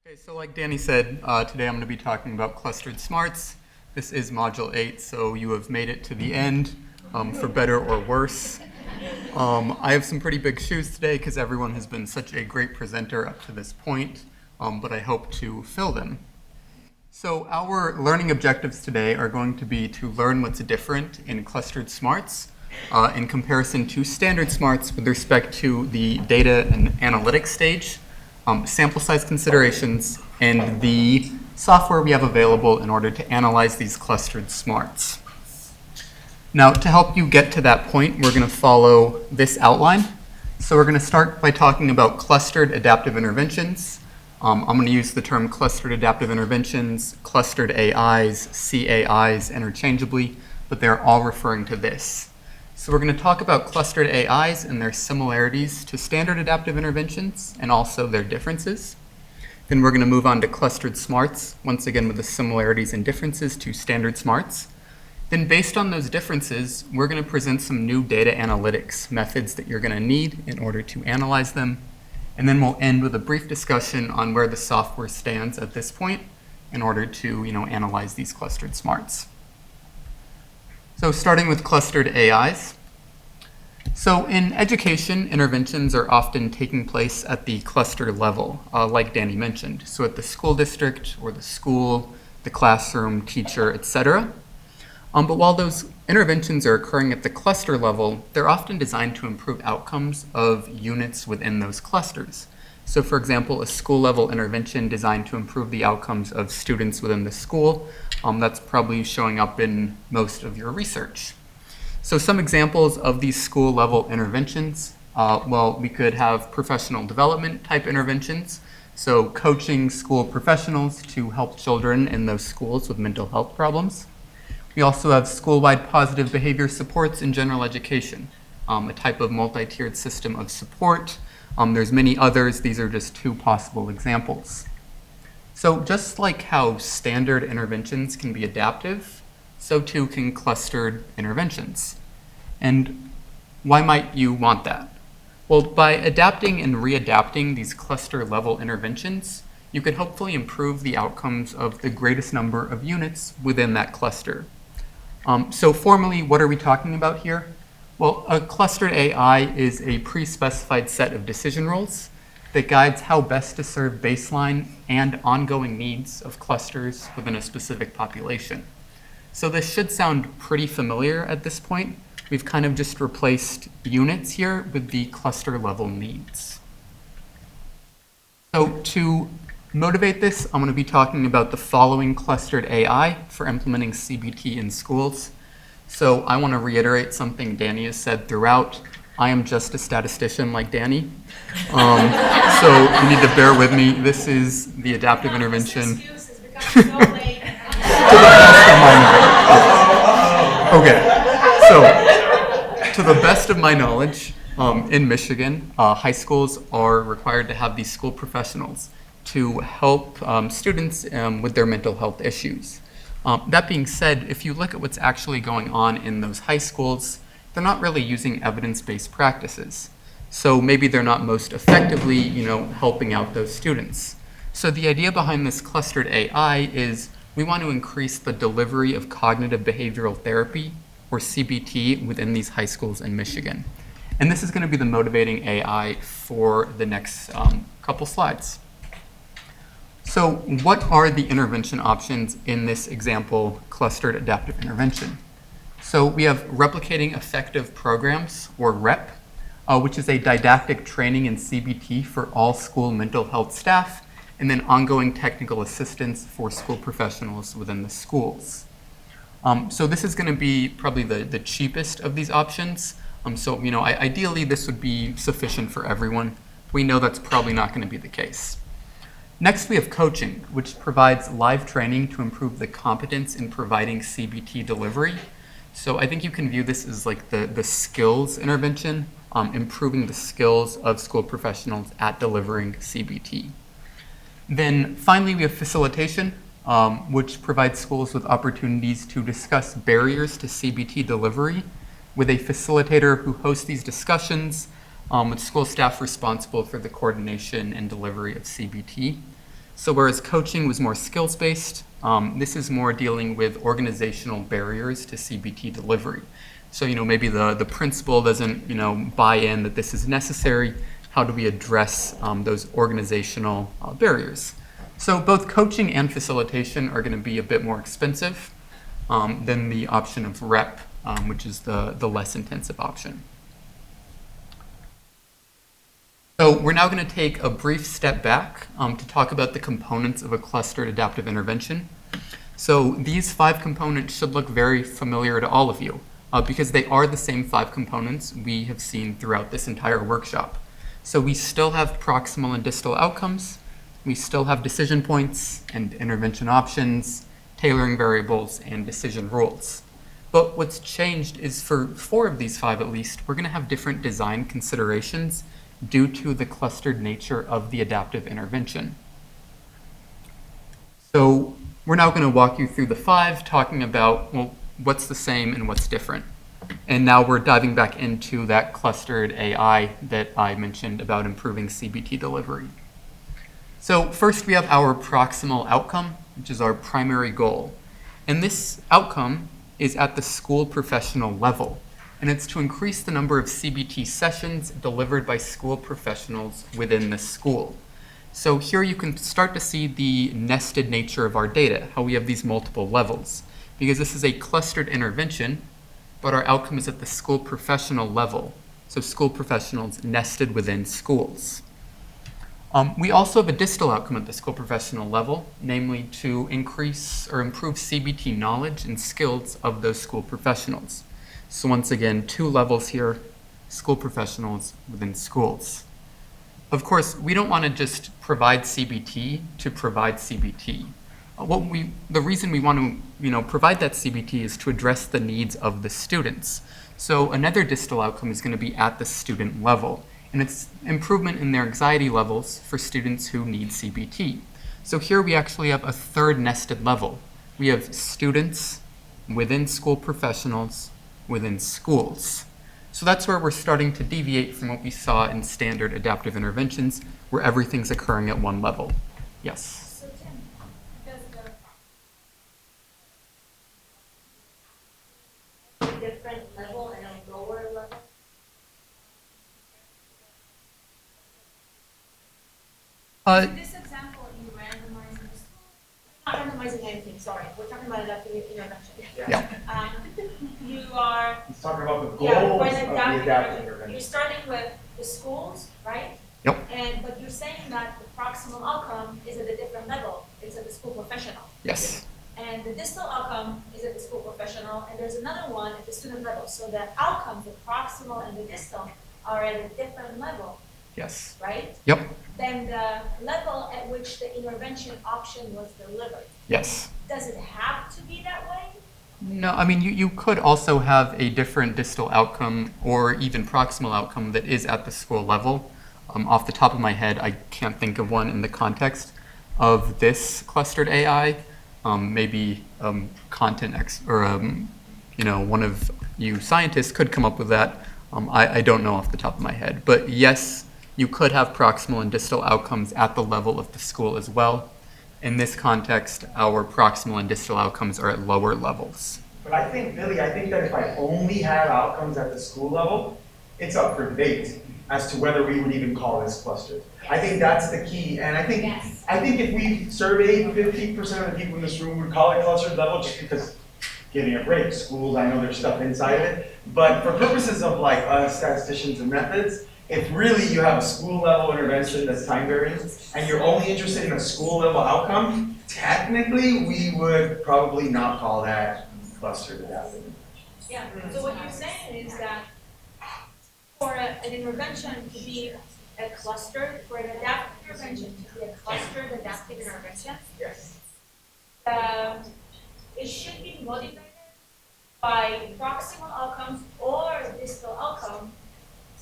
Okay, so like Danny said, today I'm going to be talking about clustered smarts. This is Module 8, so you have made it to the end, for better or worse. I have some pretty big shoes today because everyone has been such a great presenter up to this point, but I hope to fill them. So our learning objectives today are going to be to learn what's different in clustered smarts in comparison to standard smarts with respect to the data and analytics stage, sample size considerations, and the software we have available in order to analyze these clustered smarts. Now, to help you get to that point, we're going to follow this outline. So we're going to start by talking about clustered adaptive interventions. I'm going to use the term clustered adaptive interventions, clustered AIs, CAIs interchangeably, but they're all referring to this. So we're going to talk about clustered AIs and their similarities to standard adaptive interventions and also their differences. Then we're going to move on to clustered smarts, once again with the similarities and differences to standard smarts. Then based on those differences, we're going to present some new data analytics methods that you're going to need in order to analyze them. And then we'll end with a brief discussion on where the software stands at this point in order to analyze these clustered smarts. So starting with clustered AIs. So in education, interventions are often taking place at the cluster level, like Danny mentioned. So at the school district or the school, the classroom, teacher, etc. But while those interventions are occurring at the cluster level, they're often designed to improve outcomes of units within those clusters. So for example, a school level intervention designed to improve the outcomes of students within the school, that's probably showing up in most of your research. So some examples of these school level interventions, well, we could have professional development type interventions. So coaching school professionals to help children in those schools with mental health problems. We also have school-wide positive behavior supports in general education, a type of multi-tiered system of support. There's many others. These are just two possible examples. So just like how standard interventions can be adaptive, so too can clustered interventions. And why might you want that? Well, by adapting and readapting these cluster level interventions, you could hopefully improve the outcomes of the greatest number of units within that cluster. So formally, what are we talking about here? Well, a clustered AI is a pre-specified set of decision rules that guides how best to serve baseline and ongoing needs of clusters within a specific population. So this should sound pretty familiar at this point. We've kind of just replaced units here with the cluster level needs. So to motivate this, I'm going to be talking about the following clustered AI for implementing CBT in schools. So I want to reiterate something Danny has said throughout. I am just a statistician like Danny. So you need to bear with me. This is the adaptive intervention. To the best of my knowledge. Okay, so to the best of my knowledge, in Michigan, high schools are required to have these school professionals to help students with their mental health issues. That being said, if you look at what's actually going on in those high schools, they're not really using evidence-based practices. So maybe they're not most effectively, helping out those students. So the idea behind this clustered AI is we want to increase the delivery of cognitive behavioral therapy, or CBT, within these high schools in Michigan. And this is going to be the motivating AI for the next couple slides. So what are the intervention options in this example clustered adaptive intervention? So we have replicating effective programs, or REP, which is a didactic training in CBT for all school mental health staff, and then ongoing technical assistance for school professionals within the schools. So this is going to be probably the cheapest of these options. Ideally this would be sufficient for everyone. We know that's probably not going to be the case. Next, we have coaching, which provides live training to improve the competence in providing CBT delivery. So I think you can view this as like the skills intervention, improving the skills of school professionals at delivering CBT. Then finally, we have facilitation, which provides schools with opportunities to discuss barriers to CBT delivery with a facilitator who hosts these discussions with school staff responsible for the coordination and delivery of CBT. So whereas coaching was more skills-based, this is more dealing with organizational barriers to CBT delivery. So, maybe the principal doesn't, buy in that this is necessary. How do we address those organizational barriers? So both coaching and facilitation are going to be a bit more expensive than the option of rep, which is the less intensive option. So we're now going to take a brief step back to talk about the components of a clustered adaptive intervention. So these 5 components should look very familiar to all of you because they are the same 5 components we have seen throughout this entire workshop. So we still have proximal and distal outcomes, we still have decision points and intervention options, tailoring variables, and decision rules. But what's changed is for 4 of these 5 at least, we're going to have different design considerations due to the clustered nature of the adaptive intervention. So we're now going to walk you through the 5, talking about, well, what's the same and what's different. And now we're diving back into that clustered AI that I mentioned about improving CBT delivery. So first we have our proximal outcome, which is our primary goal. And this outcome is at the school professional level. And it's to increase the number of CBT sessions delivered by school professionals within the school. So here you can start to see the nested nature of our data, how we have these multiple levels. Because this is a clustered intervention, but our outcome is at the school professional level. So school professionals nested within schools. We also have a distal outcome at the school professional level, namely to increase or improve CBT knowledge and skills of those school professionals. So once again, 2 levels here, school professionals within schools. Of course, we don't want to just provide CBT to provide CBT. The reason we want to provide that CBT is to address the needs of the students. So another distal outcome is going to be at the student level, and it's improvement in their anxiety levels for students who need CBT. So here we actually have a 3rd nested level. We have students within school professionals within schools. So that's where we're starting to deviate from what we saw in standard adaptive interventions, where everything's occurring at one level. Yes? So Tim, does the different level and a lower level? In this example, you randomizing the school. Not randomizing anything, sorry. We're talking about adaptive intervention. Yeah. You are. He's talking about the Yeah, goals for of an the adaptive adaptive intervention. You're intervention. starting with the schools, right? Yep. But you're saying that the proximal outcome is at a different level. It's at the school professional. Yes. And the distal outcome is at the school professional, and there's another one at the student level. So the outcomes, the proximal and the distal, are at a different level, Yes. right? Yep. Than the level at which the intervention option was delivered. Yes. Does it have to be that way? No, I mean, you could also have a different distal outcome or even proximal outcome that is at the school level. Off the top of my head, I can't think of one in the context of this clustered AI. Maybe content one of you scientists could come up with that. I don't know off the top of my head. But yes, you could have proximal and distal outcomes at the level of the school as well. In this context, our proximal and distal outcomes are at lower levels. But I think, Billy, that if I only have outcomes at the school level, it's up for debate as to whether we would even call this clustered. I think that's the key. And I think if we surveyed 50% of the people in this room would call it clustered level just because giving a break, schools, I know there's stuff inside of it. But for purposes of like us statisticians and methods, if really you have a school level intervention that's time varying and you're only interested in a school level outcome, technically we would probably not call that clustered adaptive. Yeah, so what you're saying is that for an intervention to be a clustered, for an adaptive intervention to be a clustered adaptive intervention, Yes. it should be motivated by proximal outcomes or distal outcome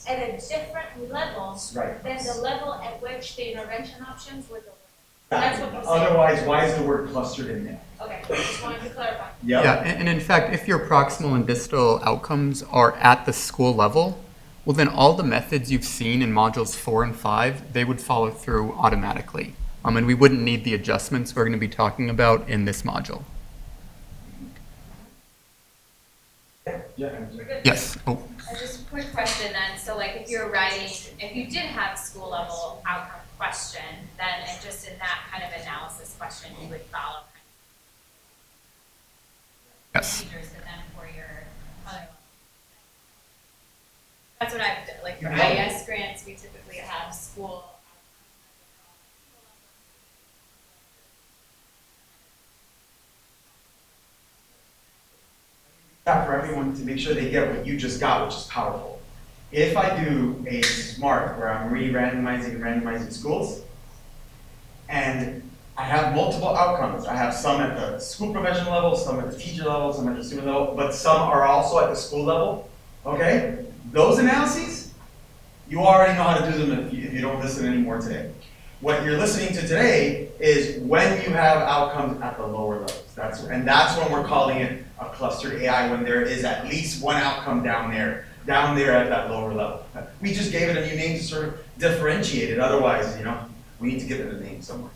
at a different level Right. than the level at which the intervention options were delivered. That's what you're saying. Otherwise, why is the word clustered in there? Okay, just wanted to clarify. Yep. Yeah, and in fact, if your proximal and distal outcomes are at the school level, well then all the methods you've seen in modules 4 and 5, they would follow through automatically. and we wouldn't need the adjustments we're going to be talking about in this module. Yeah. Yes. Oh, Just a quick question then, so like if you're writing, if you did have school level outcome question, then and just in that kind of analysis question, you would follow yes. procedures, but then for your other. That's what I've, like for Yeah. IES grants, we typically have school. For everyone to make sure they get what you just got, which is powerful. If I do a SMART where I'm randomizing schools, and I have multiple outcomes. I have some at the school professional level, some at the teacher level, some at the student level, but some are also at the school level, okay? Those analyses, you already know how to do them if you don't listen anymore today. What you're listening to today is when you have outcomes at the lower levels. That's when we're calling it a clustered AI, when there is at least one outcome down there at that lower level. We just gave it a new name to sort of differentiate it. Otherwise, we need to give it a name somewhere.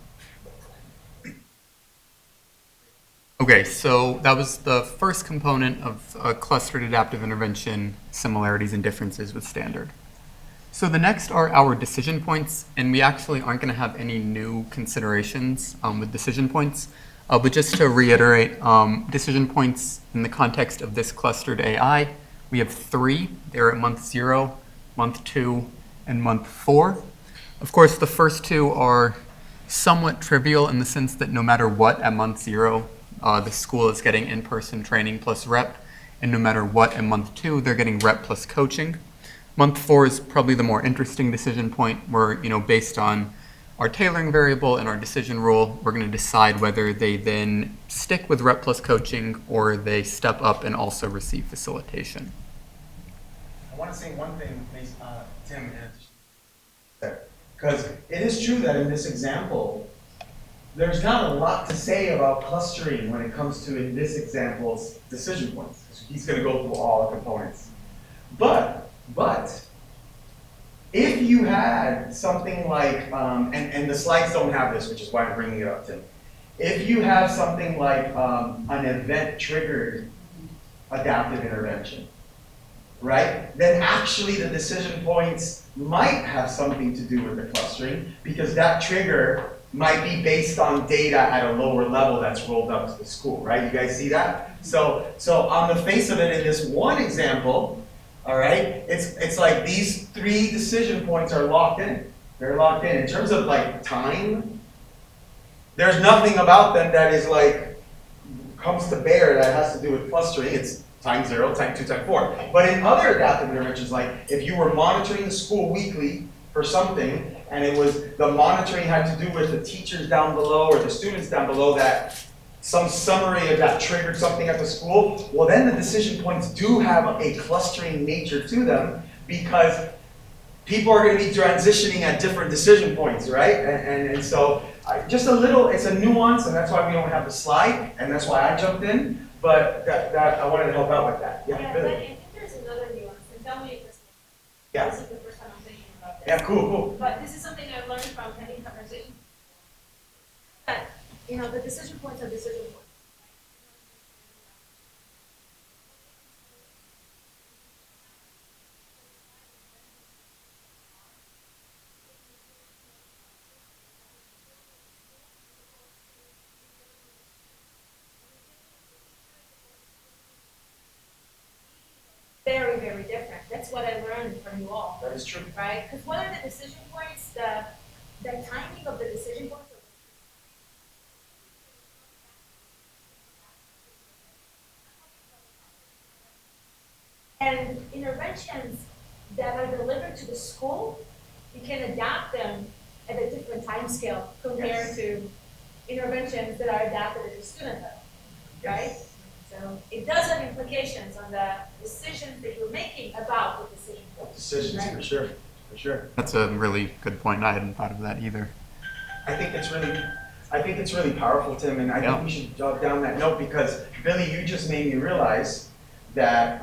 Okay, so that was the first component of clustered adaptive intervention, similarities and differences with standard. So the next are our decision points, and we actually aren't going to have any new considerations with decision points. But just to reiterate, decision points in the context of this clustered AI, we have 3. They're at month 0, month 2, and month 4. Of course, the first 2 are somewhat trivial in the sense that no matter what at month 0, the school is getting in-person training plus rep, and no matter what at month 2, they're getting rep plus coaching. Month 4 is probably the more interesting decision point where, based on our tailoring variable and our decision rule, we're going to decide whether they then stick with rep plus coaching or they step up and also receive facilitation. I want to say one thing, Tim, in addition, because it is true that in this example, there's not a lot to say about clustering when it comes to, in this example's, decision points. He's going to go through all the components. But if you had something like, and the slides don't have this, which is why I'm bringing it up, Tim. If you have something like an event-triggered adaptive intervention, right? Then actually the decision points might have something to do with the clustering because that trigger might be based on data at a lower level that's rolled up to the school, right? You guys see that? So on the face of it, in this one example, all right, it's like these 3 decision points are locked in. They're locked in. In terms of like time, there's nothing about them that is like comes to bear that has to do with clustering. It's time 0, time 2, time 4. But in other adaptive interventions, like if you were monitoring the school weekly for something, and it was the monitoring had to do with the teachers down below or the students down below that some summary of that triggered something at the school, well then the decision points do have a clustering nature to them because people are going to be transitioning at different decision points, right? And so just a little, it's a nuance, and that's why we don't have the slide, and that's why I jumped in, but that I wanted to help out with that. Yeah, But Billy. I think there's another nuance, and tell me if this Yeah. this is the first time I'm thinking about this. Yeah, cool. But this is something I've learned from having conversations. That, the decision points are decision points. Very, very different. That's what I learned from you all, That is true. right? Because what are the decision points? The timing of the decision points. And interventions that are delivered to the school, you can adapt them at a different time scale compared to interventions that are adapted at the student level, right? So it does have implications on the decisions that you're making about the decision points. Decisions, Right. for sure. That's a really good point. I hadn't thought of that either. I think it's really powerful, Tim, and I Yeah. think we should jot down that note because Billy, you just made me realize that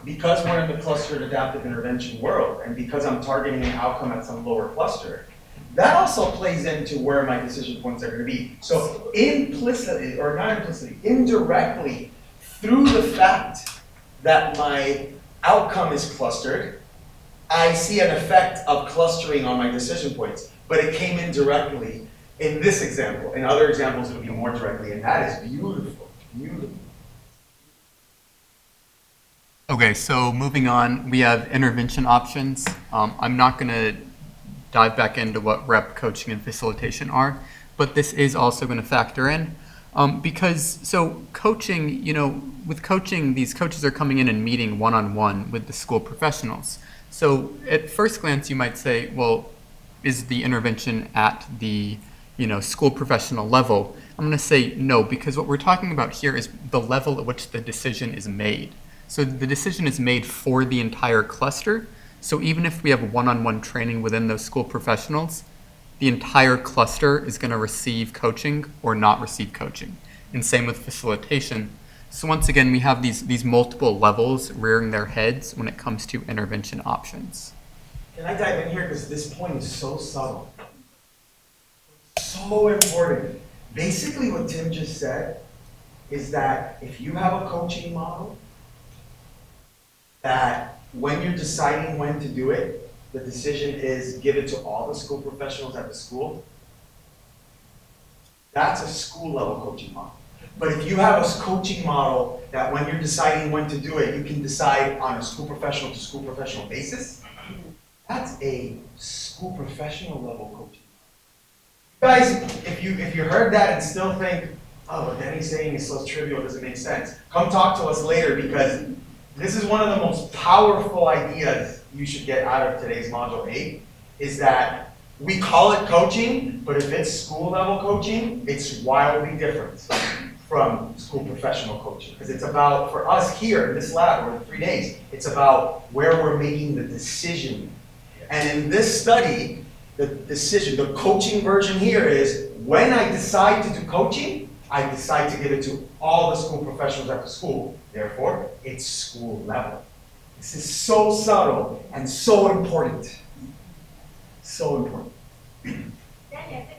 because we're in the clustered adaptive intervention world, and because I'm targeting an outcome at some lower cluster, that also plays into where my decision points are gonna be. So implicitly, or not implicitly, indirectly, through the fact that my outcome is clustered, I see an effect of clustering on my decision points, but it came in directly in this example. In other examples, it would be more directly, and that is beautiful, beautiful. Okay, so moving on, we have intervention options. I'm not going to dive back into what rep, coaching, and facilitation are, but this is also going to factor in. Because, so coaching, with coaching, these coaches are coming in and meeting one-on-one with the school professionals. So at first glance, you might say, well, is the intervention at the, school professional level? I'm going to say no, because what we're talking about here is the level at which the decision is made. So the decision is made for the entire cluster. So even if we have one-on-one training within those school professionals, the entire cluster is going to receive coaching or not receive coaching. And same with facilitation. So once again, we have these multiple levels rearing their heads when it comes to intervention options. Can I dive in here? Because this point is so subtle. So important. Basically what Tim just said is that if you have a coaching model, that when you're deciding when to do it, the decision is give it to all the school professionals at the school. That's a school level coaching model. But if you have a coaching model that when you're deciding when to do it, you can decide on a school professional to school professional basis, that's a school professional level coaching. Guys, if you heard that and still think, oh, what Danny's saying is so trivial, it doesn't make sense, come talk to us later, because this is one of the most powerful ideas you should get out of today's Module 8, is that we call it coaching, but if it's school level coaching, it's wildly different from school professional coaching. Because it's about, for us here in this lab, or 3 days, it's about where we're making the decision. And in this study, the decision, the coaching version here is, when I decide to do coaching, I decide to give it to all the school professionals at the school. Therefore, it's school level. This is so subtle and so important. So important. Danny, I think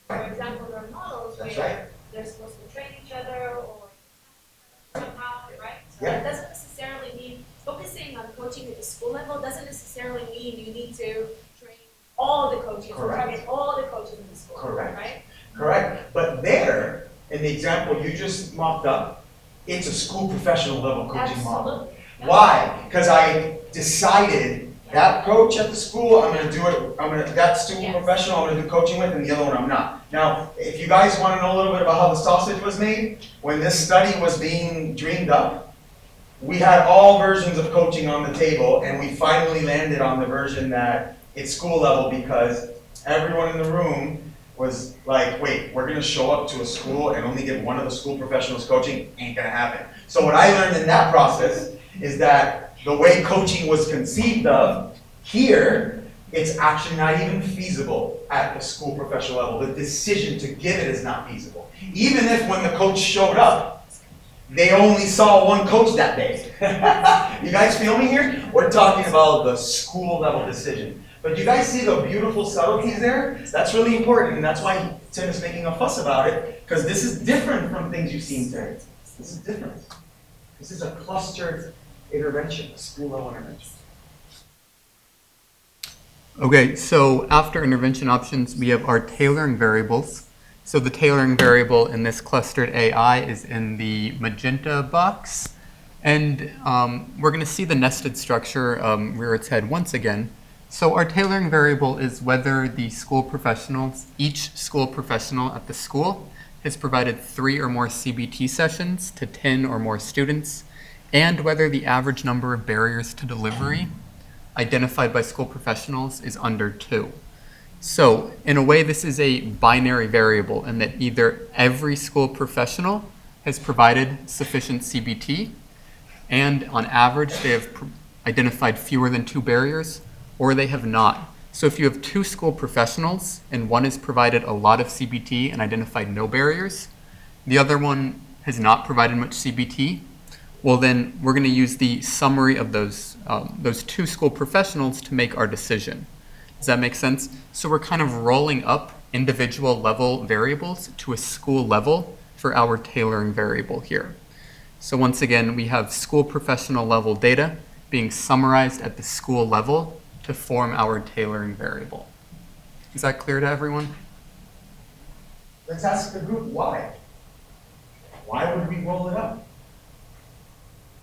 for example, there are models That's where right. they're supposed to train each other or somehow, right? So Yeah. it doesn't necessarily mean focusing on coaching at the school level doesn't necessarily mean you need to train all the coaches or Correct. target all the coaches in the school. Correct. Right? Correct? But there, in the example you just mocked up, it's a school professional level coaching model. Absolutely. Yeah. Why? Because I decided that coach at the school, I'm gonna do it, that student Yes. professional, I'm gonna do coaching with, and the other one I'm not. Now, if you guys wanna know a little bit about how the sausage was made, when this study was being dreamed up, we had all versions of coaching on the table, and we finally landed on the version that it's school level, because everyone in the room was like, wait, we're gonna show up to a school and only give one of the school professionals coaching? Ain't gonna happen. So what I learned in that process is that the way coaching was conceived of, here, it's actually not even feasible at the school professional level. The decision to give it is not feasible. Even if when the coach showed up, they only saw one coach that day. You guys feel me here? We're talking about the school level decision. But you guys see the beautiful subtleties there? That's really important, and that's why Tim is making a fuss about it, because this is different from things you've seen today. This is different. This is a clustered intervention, a school level intervention. Okay, so after intervention options, we have our tailoring variables. So the tailoring variable in this clustered AI is in the magenta box. And we're going to see the nested structure rear its head once again. So our tailoring variable is whether the school professionals, each school professional at the school, has provided 3 or more CBT sessions to 10 or more students, and whether the average number of barriers to delivery identified by school professionals is under 2. So in a way, this is a binary variable in that either every school professional has provided sufficient CBT, and on average, they have identified fewer than 2 barriers, or they have not. So if you have 2 school professionals and one has provided a lot of CBT and identified no barriers, The other one has not provided much CBT. Well, then we're going to use the summary of those two school professionals to make our decision. Does that make sense? So we're kind of rolling up individual level variables to a school level for our tailoring variable here. So once again, we have school professional level data being summarized at the school level to form our tailoring variable. Is that clear to everyone? Let's ask the group why. Why would we roll it up?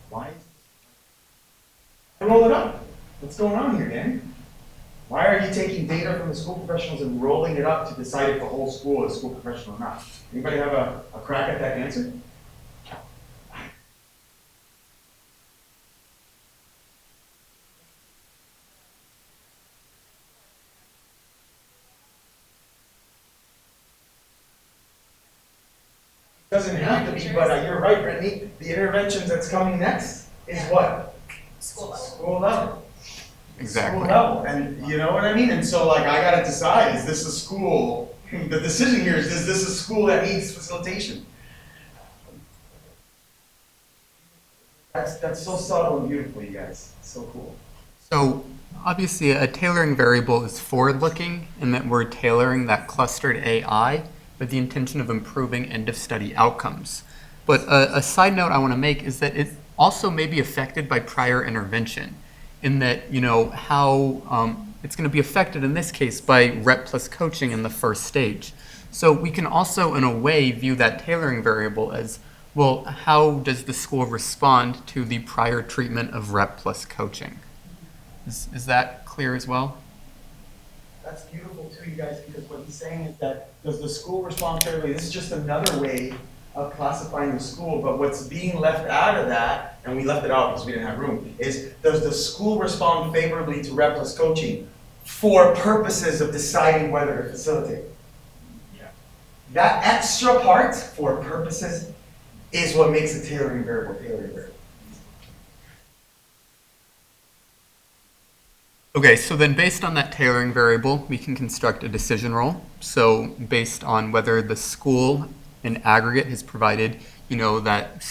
Why roll it up? What's going on here, Dan? Why are you taking data from the school professionals and rolling it up to decide if the whole school is school professional or not? Anybody have a crack at that answer? Doesn't have to be, but you're right, Brittany. The interventions that's coming next is what? School level. School level. Exactly. School level, and you know what I mean? And so like I gotta decide, is this a school, the decision here is this a school that needs facilitation? That's so subtle and beautiful, you guys. So cool. So obviously a tailoring variable is forward-looking in that we're tailoring that clustered AI with the intention of improving end-of-study outcomes. But a side note I want to make is that it also may be affected by prior intervention, in that, you know, how it's going to be affected in this case by rep plus coaching in the first stage. So we can also, in a way, view that tailoring variable as, well, how does the school respond to the prior treatment of rep plus coaching? Is that clear as well? That's beautiful too, you guys, because what he's saying is that, does the school respond fairly? This is just another way of classifying the school, but what's being left out of that, and we left it out because we didn't have room, is does the school respond favorably to rep plus coaching for purposes of deciding whether to facilitate? Yeah. That extra part, for purposes, is what makes a tailoring variable. Okay, so then based on that tailoring variable, we can construct a decision rule. So based on whether the school in aggregate has provided, you know, that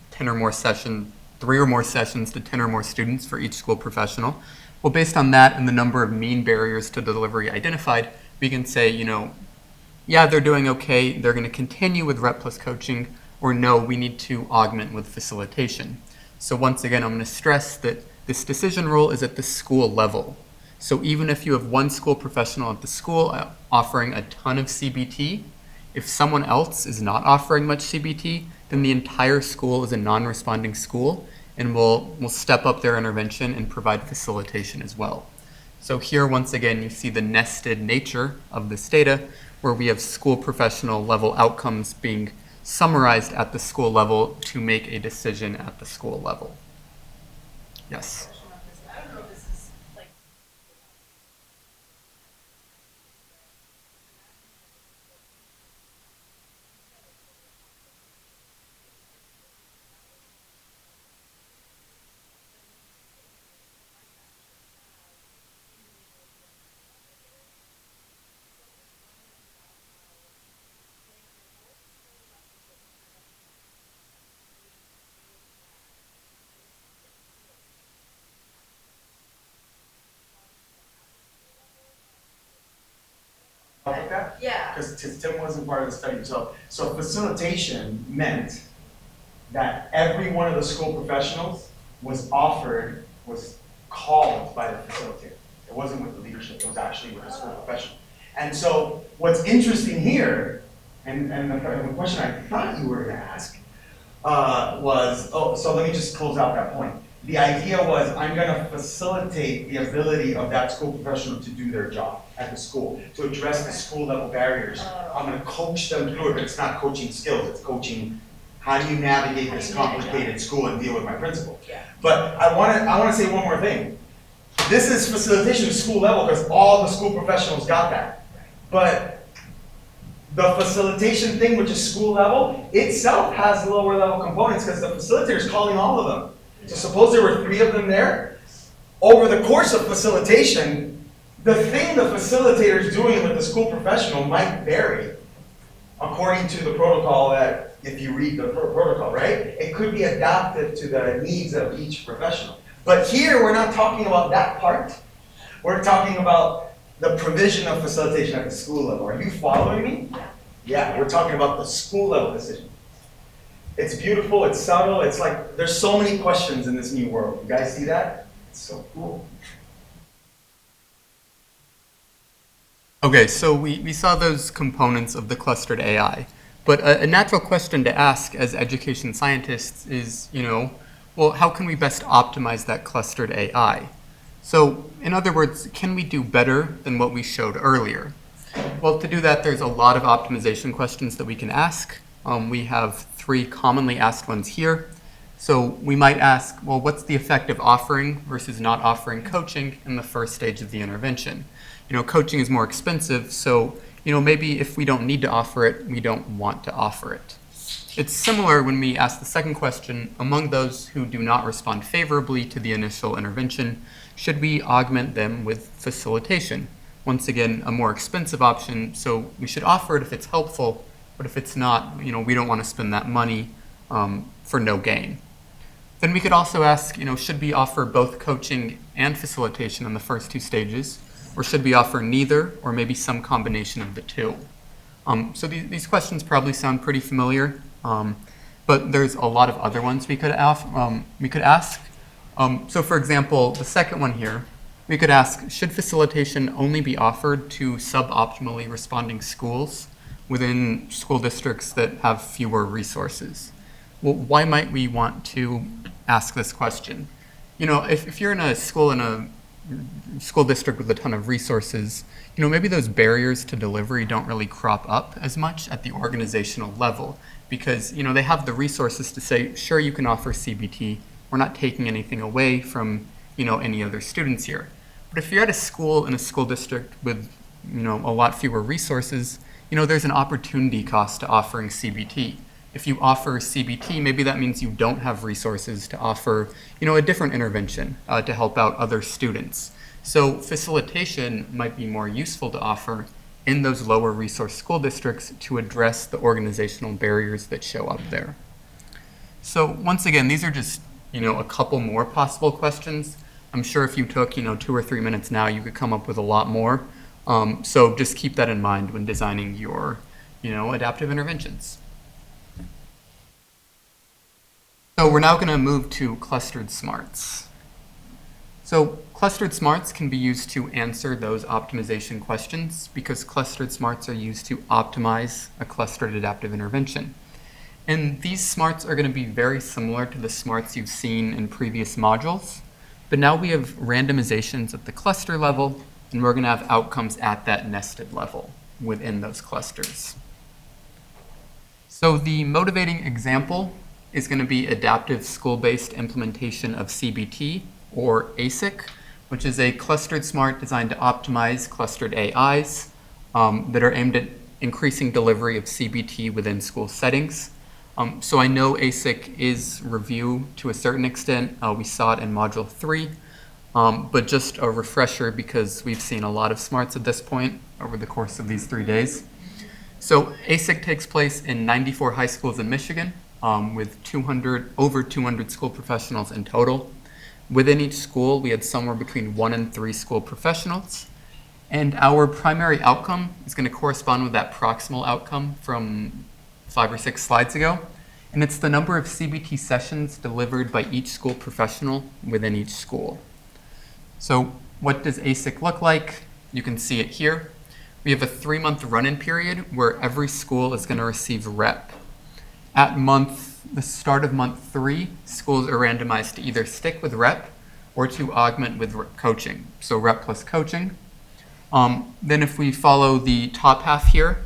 10 or more sessions, 3 or more sessions to 10 or more students for each school professional. Well, based on that and the number of mean barriers to delivery identified, we can say, you know, yeah, they're doing okay, they're going to continue with rep plus coaching, or no, we need to augment with facilitation. So once again, I'm going to stress that this decision rule is at the school level. So even if you have one school professional at the school offering a ton of CBT, if someone else is not offering much CBT, then the entire school is a non-responding school, and we'll step up their intervention and provide facilitation as well. So here, once again, you see the nested nature of this data, where we have school professional level outcomes being summarized at the school level to make a decision at the school level. Yes. I don't know if this is like. Like that? Yeah. Because Tim wasn't part of the study. So facilitation meant that every one of the school professionals was called by the facilitator. It wasn't with the leadership, it was actually with the school professional. And so what's interesting here, and the question I thought you were going to ask was, so let me just close out that point. The idea was, I'm going to facilitate the ability of that school professional to do their job at the school, to address the school level barriers. I'm going to coach them through it, but it's not coaching skills, it's coaching how do you navigate this complicated school and deal with my principal. Yeah. But I want to say one more thing. This is facilitation at school level because all the school professionals got that. But the facilitation thing, which is school level, itself has lower level components because the facilitator is calling all of them. So suppose there were 3 of them there. Over the course of facilitation, the thing the facilitator is doing with the school professional might vary. according to the protocol that, if you read the protocol, right? It could be adapted to the needs of each professional. But here, we're not talking about that part. We're talking about the provision of facilitation at the school level. Are you following me? Yeah, we're talking about the school level decision. It's beautiful, it's subtle, it's like, there's so many questions in this new world. You guys see that? It's so cool. Okay, so we saw those components of the clustered AI, but a natural question to ask as education scientists is, well, how can we best optimize that clustered AI? So, in other words, can we do better than what we showed earlier? Well, to do that, there's a lot of optimization questions that we can ask. We have 3 commonly asked ones here. So we might ask, well, what's the effect of offering versus not offering coaching in the first stage of the intervention? Coaching is more expensive, so maybe if we don't need to offer it, we don't want to offer it. It's similar when we ask the second question, among those who do not respond favorably to the initial intervention, should we augment them with facilitation? Once again, a more expensive option, so we should offer it if it's helpful, but if it's not, we don't want to spend that money for no gain. Then we could also ask, should we offer both coaching and facilitation in the first 2 stages? Or should we offer neither, or maybe some combination of the 2? So these questions probably sound pretty familiar, but there's a lot of other ones we could ask. So for example, the second one here, we could ask, should facilitation only be offered to suboptimally responding schools within school districts that have fewer resources? Well, why might we want to ask this question? If you're in a school district with a ton of resources, maybe those barriers to delivery don't really crop up as much at the organizational level because, they have the resources to say, sure, you can offer CBT. We're not taking anything away from, any other students here. But if you're at a school in a school district with, a lot fewer resources, there's an opportunity cost to offering CBT. If you offer CBT, maybe that means you don't have resources to offer, a different intervention to help out other students. So facilitation might be more useful to offer in those lower resource school districts to address the organizational barriers that show up there. So once again, these are just, a couple more possible questions. I'm sure if you took, 2 or 3 minutes now, you could come up with a lot more. So just keep that in mind when designing your, adaptive interventions. So we're now going to move to clustered smarts. So clustered smarts can be used to answer those optimization questions because clustered smarts are used to optimize a clustered adaptive intervention. And these smarts are going to be very similar to the smarts you've seen in previous modules, but now we have randomizations at the cluster level, and we're going to have outcomes at that nested level within those clusters. So the motivating example is going to be adaptive school-based implementation of CBT, or ASIC, which is a clustered smart designed to optimize clustered AIs that are aimed at increasing delivery of CBT within school settings. So I know ASIC is review to a certain extent. We saw it in Module 3, but just a refresher because we've seen a lot of smarts at this point over the course of these 3 days. So ASIC takes place in 94 high schools in Michigan with over 200 school professionals in total. Within each school, we had somewhere between 1 and 3 school professionals. And our primary outcome is going to correspond with that proximal outcome from 5 or 6 slides ago. And it's the number of CBT sessions delivered by each school professional within each school. So what does ASIC look like? You can see it here. We have a 3-month run-in period where every school is going to receive REP. At the start of month 3, schools are randomized to either stick with REP or to augment with coaching. So REP plus coaching. Then if we follow the top half here,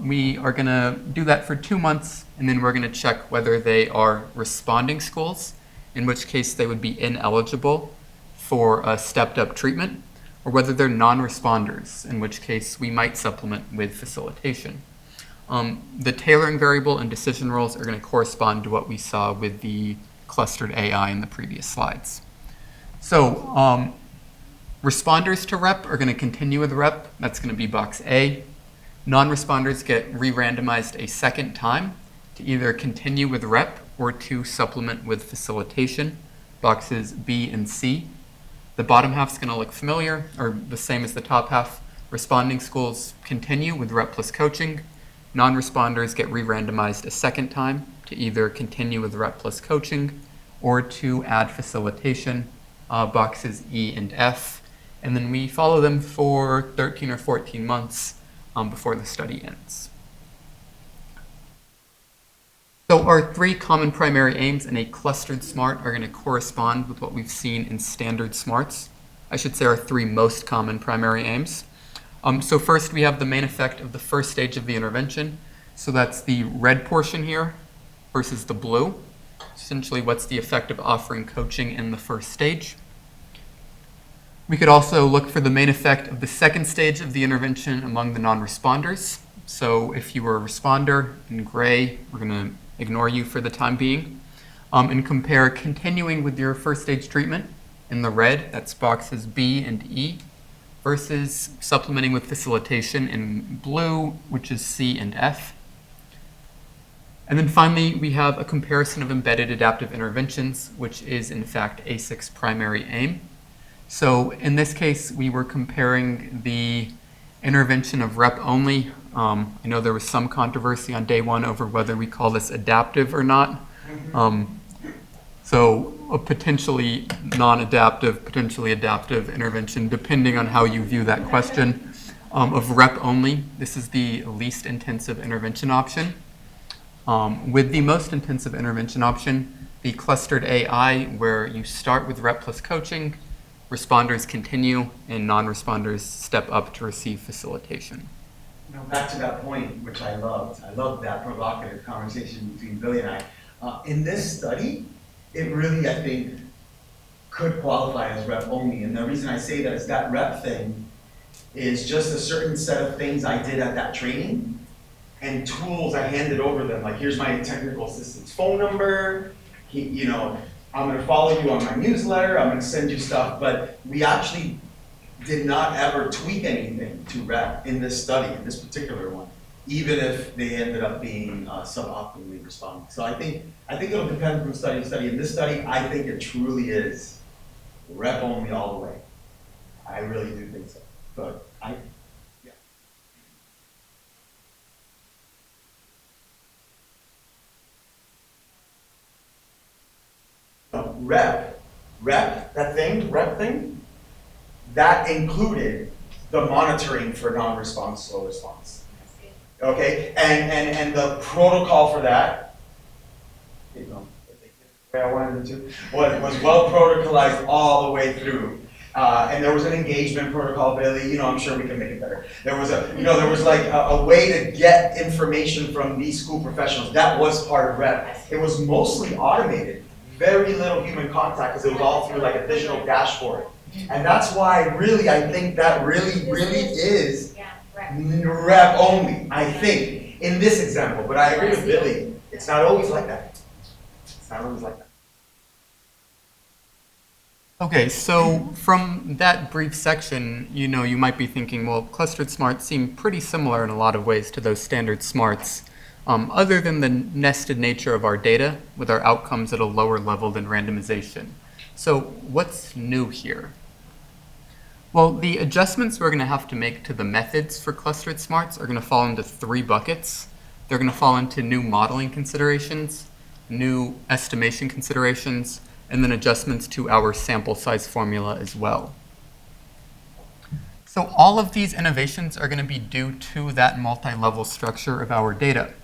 we are going to do that for 2 months, and then we're going to check whether they are responding schools, in which case they would be ineligible for a stepped-up treatment, or whether they're non-responders, in which case we might supplement with facilitation. The tailoring variable and decision rules are going to correspond to what we saw with the clustered AI in the previous slides. So responders to REP are going to continue with REP. That's going to be box A. Non-responders get re-randomized a second time to either continue with rep or to supplement with facilitation, boxes B and C. The bottom half's going to look familiar, or the same as the top half. Responding schools continue with rep plus coaching. Non-responders get re-randomized a second time to either continue with rep plus coaching or to add facilitation, boxes E and F. And then we follow them for 13 or 14 months before the study ends. So our three common primary aims in a clustered SMART are going to correspond with what we've seen in standard SMARTs. I should say our three most common primary aims. So first we have the main effect of the first stage of the intervention. So that's the red portion here versus the blue. Essentially, what's the effect of offering coaching in the first stage? We could also look for the main effect of the second stage of the intervention among the non-responders. So if you were a responder in gray, we're going to ignore you for the time being, and compare continuing with your first stage treatment in the red, that's boxes B and E, versus supplementing with facilitation in blue, which is C and F. And then finally, we have a comparison of embedded adaptive interventions, which is in fact ASIC's primary aim. So in this case, we were comparing the intervention of rep only. I know there was some controversy on day one over whether we call this adaptive or not. So a potentially non-adaptive, potentially adaptive intervention, depending on how you view that question. Of rep only, this is the least intensive intervention option. With the most intensive intervention option, the clustered AI, where you start with rep plus coaching, responders continue, and non-responders step up to receive facilitation. Now, back to that point, which I loved that provocative conversation between Billy and I. In this study, it really, I think, could qualify as rep only. And the reason I say that is that rep thing is just a certain set of things I did at that training and tools I handed over them. Like, here's my technical assistant's phone number. I'm going to follow you on my newsletter. I'm going to send you stuff. But we actually did not ever tweak anything to rep in this study, in this particular one, even if they ended up being suboptimally responding. So I think it'll depend from study to study. In this study, I think it truly is rep only all the way. I really do think so. But yeah. Rep thing, that included the monitoring for non-response, slow response. Okay, and the protocol for that, the way I wanted it to, was well protocolized all the way through. And there was an engagement protocol, Billy. I'm sure we can make it better. There was a way to get information from these school professionals. That was part of REP. It was mostly automated, very little human contact, because it was all through like a digital dashboard. And that's why, really, I think that really is rep only, I think, in this example. But I agree with Billy. It's not always like that. It's not always like that. Okay, so from that brief section, you might be thinking, well, clustered smarts seem pretty similar in a lot of ways to those standard smarts, other than the nested nature of our data with our outcomes at a lower level than randomization. So what's new here? Well, the adjustments we're going to have to make to the methods for clustered smarts are going to fall into three buckets. They're going to fall into new modeling considerations, new estimation considerations, and then adjustments to our sample size formula as well. So all of these innovations are going to be due to that multi-level structure of our data.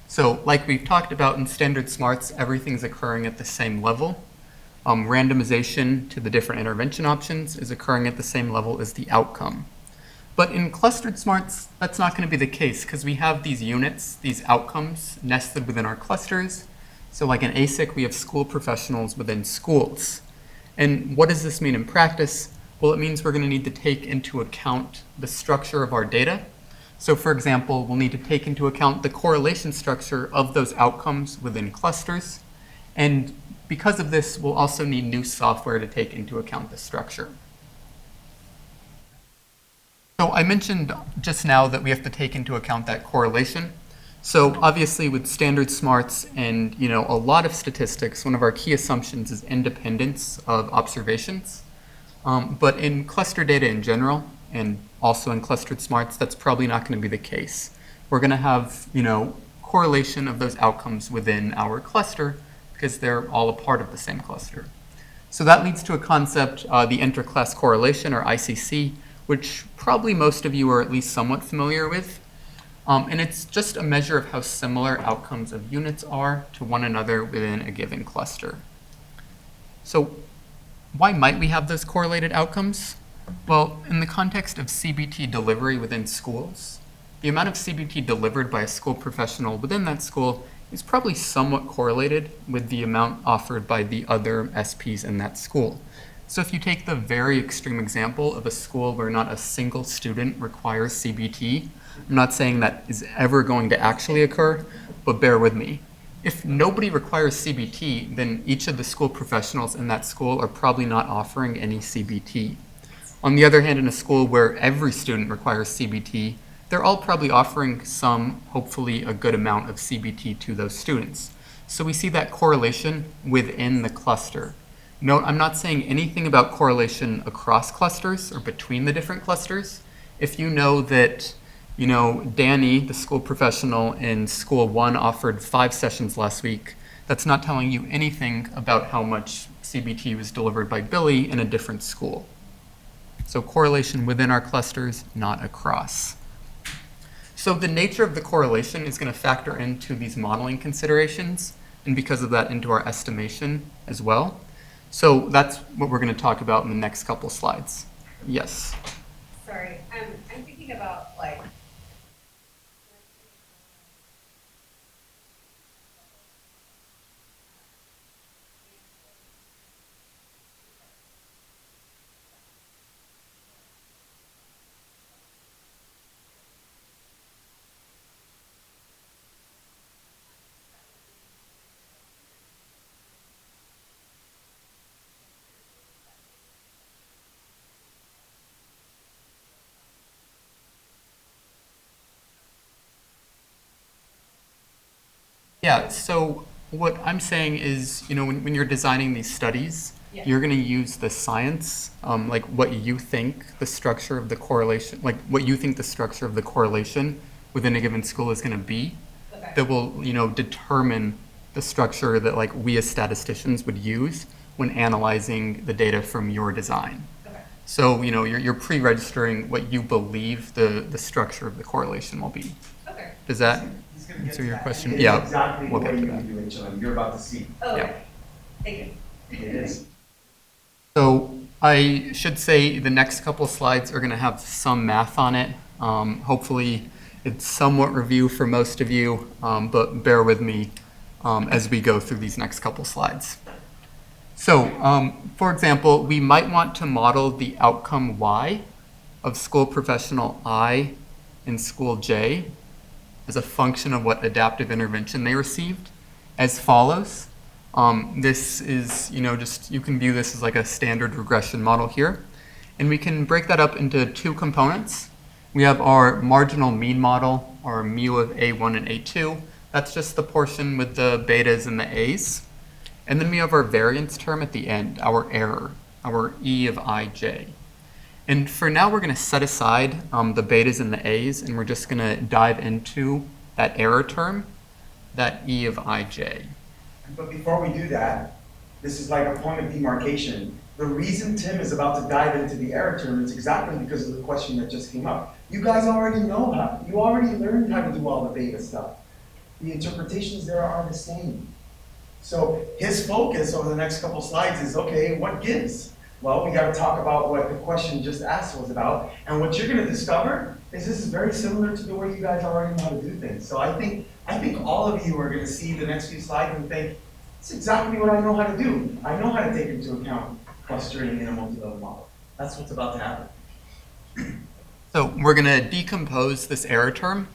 So like we've talked about in standard smarts, everything's occurring at the same level. Randomization to the different intervention options is occurring at the same level as the outcome. But in clustered smarts, that's not going to be the case because we have these units, these outcomes nested within our clusters. So like in ASIC, we have school professionals within schools. And what does this mean in practice? Well, it means we're going to need to take into account the structure of our data. So for example, we'll need to take into account the correlation structure of those outcomes within clusters. And because of this, we'll also need new software to take into account the structure. So I mentioned just now that we have to take into account that correlation. So obviously with standard smarts and a lot of statistics, one of our key assumptions is independence of observations. But in cluster data in general, and also in clustered smarts, that's probably not going to be the case. We're going to have correlation of those outcomes within our cluster because they're all a part of the same cluster. So that leads to a concept, the interclass correlation, or ICC, which probably most of you are at least somewhat familiar with. And it's just a measure of how similar outcomes of units are to one another within a given cluster. So why might we have those correlated outcomes? Well, in the context of CBT delivery within schools, the amount of CBT delivered by a school professional within that school is probably somewhat correlated with the amount offered by the other SPs in that school. So if you take the very extreme example of a school where not a single student requires CBT, I'm not saying that is ever going to actually occur, but bear with me. If nobody requires CBT, then each of the school professionals in that school are probably not offering any CBT. On the other hand, in a school where every student requires CBT, they're all probably offering some, hopefully a good amount of CBT to those students. So we see that correlation within the cluster. Note, I'm not saying anything about correlation across clusters or between the different clusters. If you know that Danny, the school professional in school 1, offered 5 sessions last week, that's not telling you anything about how much CBT was delivered by Billy in a different school. So correlation within our clusters, not across. So the nature of the correlation is going to factor into these modeling considerations, and because of that, into our estimation as well. So that's what we're going to talk about in the next couple slides. Yes? Sorry, I'm thinking about like. Yeah, so what I'm saying is, when you're designing these studies, Yeah. you're going to use the science, like what you think the structure of the correlation, within a given school is going to be, Okay. that will, determine the structure that we as statisticians would use when analyzing the data from your design. Okay. So, you're pre-registering what you believe the structure of the correlation will be. Okay. Does that He's gonna get answer to your that. question? It's Yeah, exactly the we'll get way to you that. do it, Sean. You're about to see. Oh, Yeah. okay. Thank you. It is. So I should say the next couple slides are going to have some math on it. Hopefully it's somewhat review for most of you, but bear with me as we go through these next couple slides. So for example, we might want to model the outcome Y of school professional I and school J as a function of what adaptive intervention they received as follows. This is, you can view this as like a standard regression model here. And we can break that up into 2 components. We have our marginal mean model, or mu of A1 and A2. That's just the portion with the betas and the A's. And then we have our variance term at the end, our error, our E of IJ. And for now, we're going to set aside the betas and the A's, and we're just going to dive into that error term, that E of IJ. But before we do that, this is like a point of demarcation. The reason Tim is about to dive into the error term is exactly because of the question that just came up. You guys already know how, you already learned how to do all the beta stuff. The interpretations there are the same. So his focus over the next couple slides is, okay, what gives? Well, we got to talk about what the question just asked was about. And what you're going to discover is this is very similar to the way you guys already know how to do things. So I think all of you are going to see the next few slides and think, it's exactly what I know how to do. I know how to take into account clustering in a multi-level model. That's what's about to happen. So we're going to decompose this error term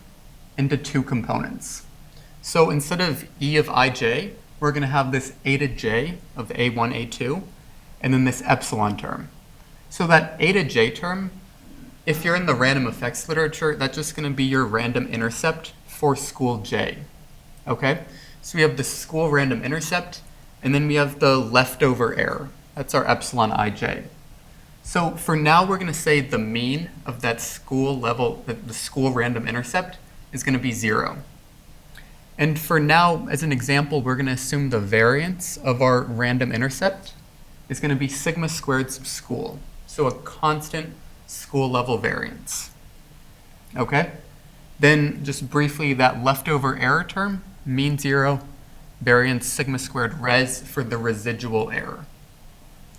into 2 components. So instead of E of IJ, we're going to have this eta j of A1, A2, and then this epsilon term. So that eta j term, if you're in the random effects literature, that's just going to be your random intercept for school J. Okay? So we have the school random intercept, and then we have the leftover error. That's our epsilon ij. So for now, we're going to say the mean of that school level, the school random intercept, is going to be 0. And for now, as an example, we're going to assume the variance of our random intercept is going to be sigma squared sub school. So a constant school level variance. Okay? Then just briefly, that leftover error term, mean 0, variance sigma squared res for the residual error.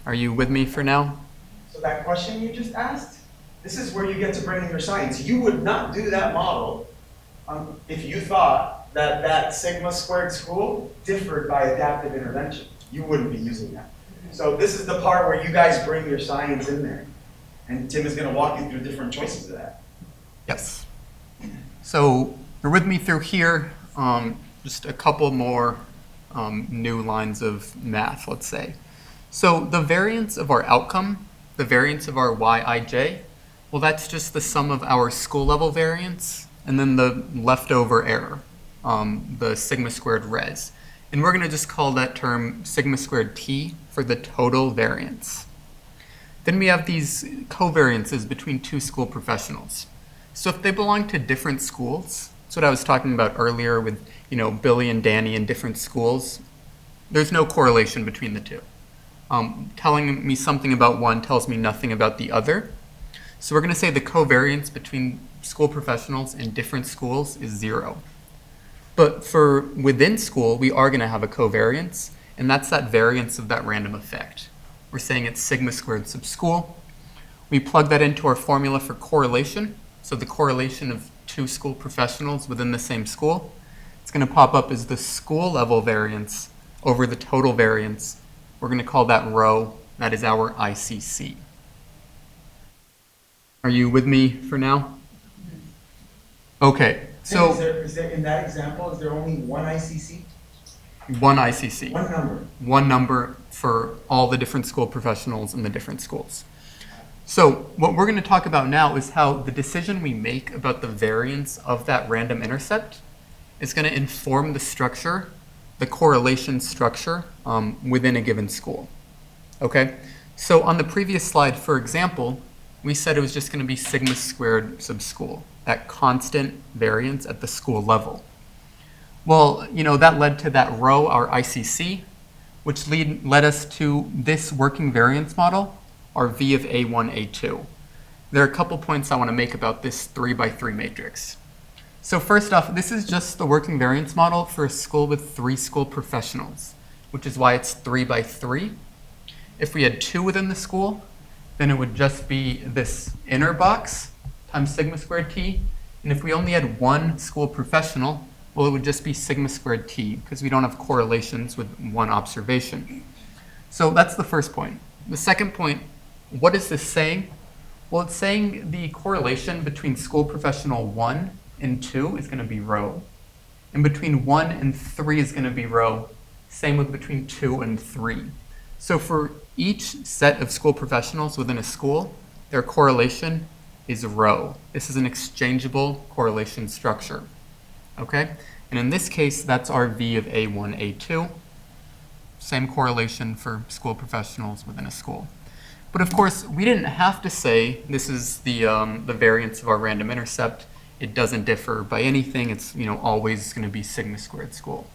Are you with me for now? So that question you just asked, this is where you get to bring in your science. You would not do that model if you thought that that sigma squared school differed by adaptive intervention. You wouldn't be using that. So this is the part where you guys bring your science in there. And Tim is going to walk you through different choices of that. Yes. So you're with me through here. Just a couple more new lines of math, let's say. So the variance of our outcome, the variance of our yij, well, that's just the sum of our school level variance and then the leftover error, the sigma squared res. And we're going to just call that term sigma squared t for the total variance. Then we have these covariances between two school professionals. So if they belong to different schools, that's what I was talking about earlier with, Billy and Danny in different schools, there's no correlation between the two. Telling me something about one tells me nothing about the other. So we're going to say the covariance between school professionals in different schools is 0. But for within school, we are going to have a covariance, and that's that variance of that random effect. We're saying it's sigma squared sub school. We plug that into our formula for correlation. So the correlation of two school professionals within the same school, it's going to pop up as the school level variance over the total variance. We're going to call that rho. That is our ICC. Are you with me for now? Okay, so is there in that example, is there only one ICC? one ICC. One number. One number for all the different school professionals in the different schools. So what we're going to talk about now is how the decision we make about the variance of that random intercept is going to inform the structure, the correlation structure within a given school. Okay? So on the previous slide, for example, we said it was just going to be sigma squared sub school, that constant variance at the school level. Well, that led to that rho, our ICC, which led us to this working variance model, our V of A1, A2. There are a couple points I want to make about this 3x3 matrix. So first off, this is just the working variance model for a school with 3 school professionals, which is why it's 3x3. If we had 2 within the school, then it would just be this inner box times sigma squared t. And if we only had 1 school professional, well, it would just be sigma squared t, because we don't have correlations with one observation. So that's the first point. The second point, what is this saying? Well, it's saying the correlation between school professional 1 and 2 is going to be rho. And between 1 and 3 is going to be rho. Same with between 2 and 3. So for each set of school professionals within a school, their correlation is rho. This is an exchangeable correlation structure. Okay? And in this case, that's our V of A1, A2. Same correlation for school professionals within a school. But of course, we didn't have to say this is the variance of our random intercept. It doesn't differ by anything. It's always going to be sigma squared school.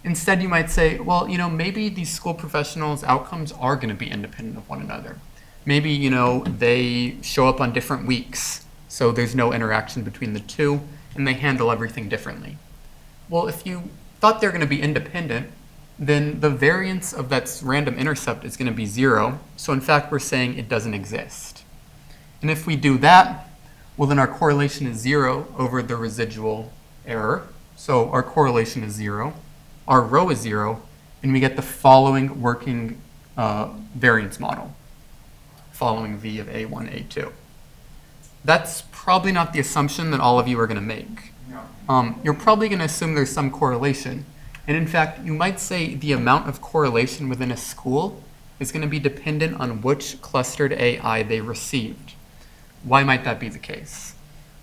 Instead, you might say, well, maybe these school professionals' outcomes are going to be independent of one another. Maybe, they show up on different weeks, so there's no interaction between the two, and they handle everything differently. Well, if you thought they're going to be independent, then the variance of that random intercept is going to be 0. So in fact, we're saying it doesn't exist. And if we do that, well, then our correlation is 0 over the residual error. So our correlation is 0. Our rho is 0. And we get the following working variance model, following V of A1, A2. That's probably not the assumption that all of you are going to make. No. You're probably going to assume there's some correlation. And in fact, you might say the amount of correlation within a school is going to be dependent on which clustered AI they received. Why might that be the case?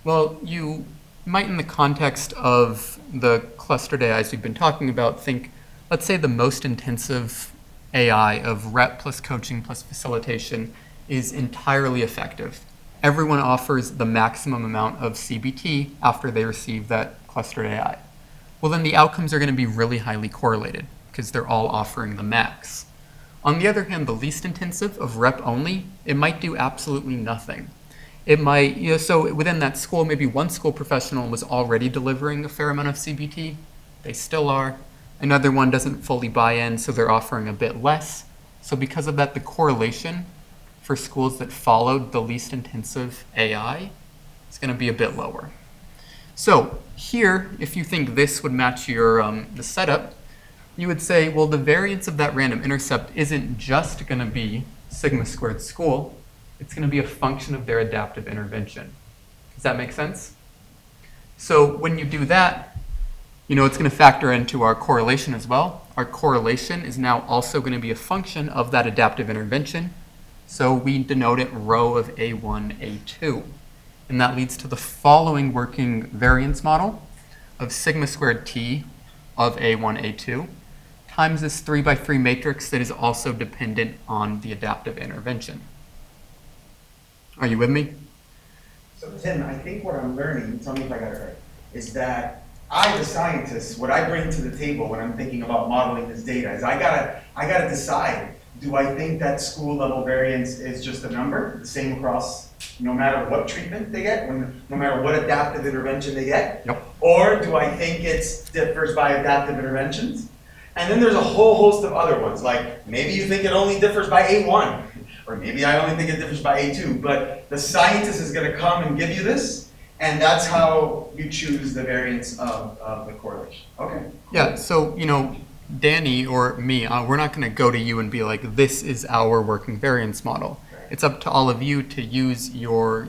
Well, you might, in the context of the clustered AIs we've been talking about, think, let's say the most intensive AI of rep plus coaching plus facilitation is entirely effective. Everyone offers the maximum amount of CBT after they receive that clustered AI. Well, then the outcomes are going to be really highly correlated because they're all offering the max. On the other hand, the least intensive of rep only, it might do absolutely nothing. It might, so within that school, maybe one school professional was already delivering a fair amount of CBT. They still are. Another one doesn't fully buy in, so they're offering a bit less. So because of that, the correlation for schools that followed the least intensive AI is going to be a bit lower. So here, if you think this would match your the setup, you would say, well, the variance of that random intercept isn't just going to be sigma squared school. It's going to be a function of their adaptive intervention. Does that make sense? So when you do that, it's going to factor into our correlation as well. Our correlation is now also going to be a function of that adaptive intervention. So we denote it rho of A1, A2. And that leads to the following working variance model of sigma squared T of A1, A2 times this 3x3 matrix that is also dependent on the adaptive intervention. Are you with me? So Tim, I think what I'm learning, tell me if I got it right, is that I, the scientist, what I bring to the table when I'm thinking about modeling this data is I gotta decide, do I think that school level variance is just a number, the same across no matter what treatment they get, no matter what adaptive intervention they get? Yep. Or do I think it differs by adaptive interventions? And then there's a whole host of other ones, like maybe you think it only differs by A1, or maybe I only think it differs by A2, but the scientist is gonna come and give you this, and that's how you choose the variance of the correlation. Okay. Yeah, so, Danny or me, we're not going to go to you and be like, this is our working variance model. It's up to all of you to use your,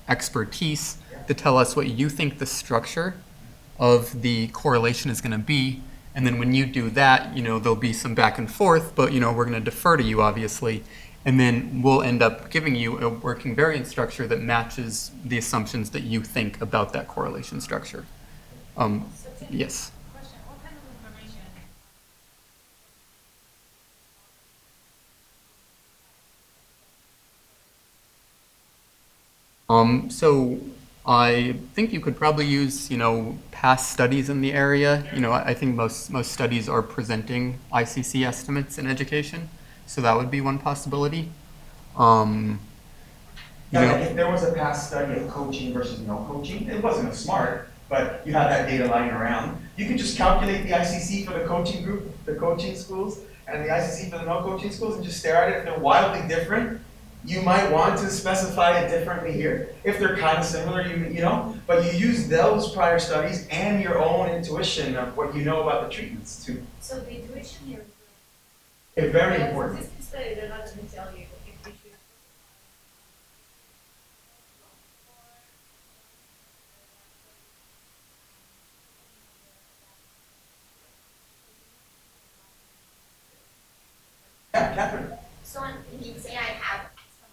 expertise to tell us what you think the structure of the correlation is going to be. And then when you do that, there'll be some back and forth, but, we're going to defer to you, obviously. And then we'll end up giving you a working variance structure that matches the assumptions that you think about that correlation structure. So Tim, Yes. question, what kind of information? So I think you could probably use, past studies in the area. I think most studies are presenting ICC estimates in education, so that would be one possibility. Now, if there was a past study of coaching versus no coaching, it wasn't a smart, but you have that data lying around. You could just calculate the ICC for the coaching group, the coaching schools, and the ICC for the no coaching schools, and just stare at it. If they're wildly different, you might want to specify it differently here. If they're kind of similar, but you use those prior studies and your own intuition of what you know about the treatments too. So the intuition here It's very is important. this study, they're not going to tell you if you should. Yeah, Catherine. So you say I have some